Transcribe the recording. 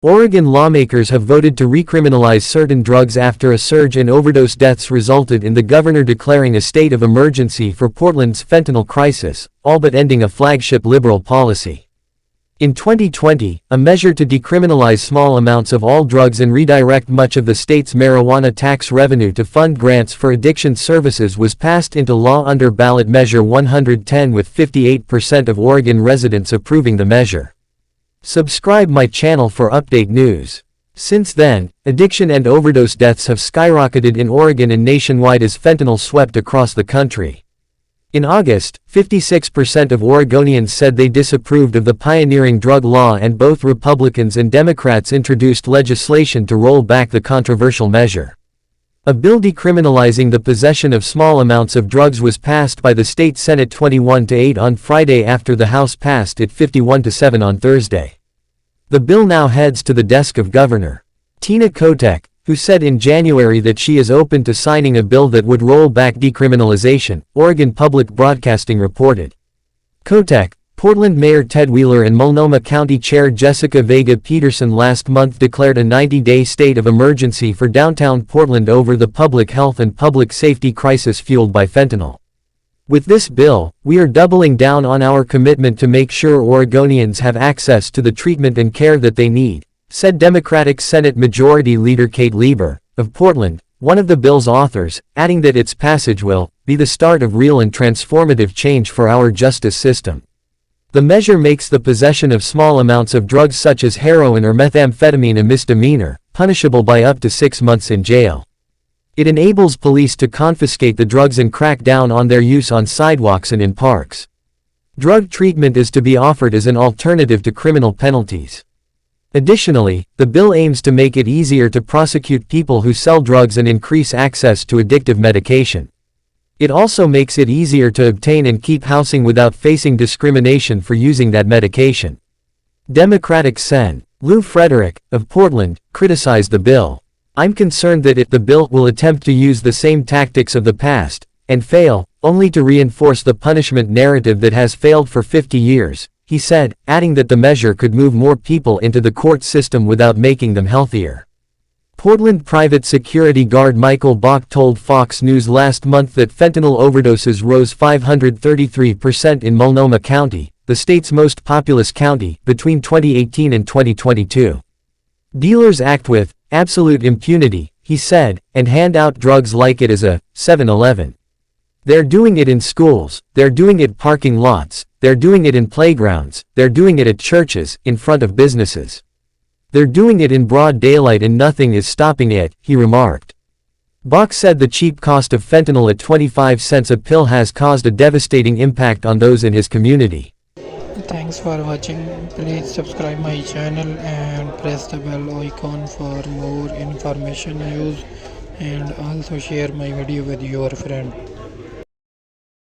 Oregon lawmakers have voted to recriminalize certain drugs after a surge in overdose deaths resulted in the governor declaring a state of emergency for Portland's fentanyl crisis, all but ending a flagship liberal policy. In 2020, a measure to decriminalize small amounts of all drugs and redirect much of the state's marijuana tax revenue to fund grants for addiction services was passed into law under ballot measure 110 with 58% of Oregon residents approving the measure. Subscribe my channel for update news. Since then, addiction and overdose deaths have skyrocketed in Oregon and nationwide as fentanyl swept across the country. In August, 56% of Oregonians said they disapproved of the pioneering drug law, and both Republicans and Democrats introduced legislation to roll back the controversial measure. A bill decriminalizing the possession of small amounts of drugs was passed by the state Senate 21-8 on Friday after the House passed it 51-7 on Thursday. The bill now heads to the desk of Governor Tina Kotek, who said in January that she is open to signing a bill that would roll back decriminalization, Oregon Public Broadcasting reported. Kotek, Portland Mayor Ted Wheeler and Multnomah County Chair Jessica Vega Peterson last month declared a 90-day state of emergency for downtown Portland over the public health and public safety crisis fueled by fentanyl. With this bill, we are doubling down on our commitment to make sure Oregonians have access to the treatment and care that they need, said Democratic Senate Majority Leader Kate Lieber, of Portland, one of the bill's authors, adding that its passage will be the start of real and transformative change for our justice system. The measure makes the possession of small amounts of drugs such as heroin or methamphetamine a misdemeanor, punishable by up to 6 months in jail. It enables police to confiscate the drugs and crack down on their use on sidewalks and in parks. Drug treatment is to be offered as an alternative to criminal penalties. Additionally, the bill aims to make it easier to prosecute people who sell drugs and increase access to addictive medication. It also makes it easier to obtain and keep housing without facing discrimination for using that medication. Democratic Sen. Lou Frederick, of Portland, criticized the bill. "I'm concerned that the bill will attempt to use the same tactics of the past, and fail, only to reinforce the punishment narrative that has failed for 50 years, he said, adding that the measure could move more people into the court system without making them healthier. Portland private security guard Michael Bach told Fox News last month that fentanyl overdoses rose 533% in Multnomah County, the state's most populous county, between 2018 and 2022. "Dealers act with absolute impunity," he said, "and hand out drugs like it is a 7-Eleven. They're doing it in schools, they're doing it parking lots, they're doing it in playgrounds, they're doing it at churches, in front of businesses. They're doing it in broad daylight and nothing is stopping it," he remarked. Bach said the cheap cost of fentanyl at 25 cents a pill has caused a devastating impact on those in his community. Thanks for watching. Please subscribe my channel and press the bell icon for more information, news, and also share my video with your friend.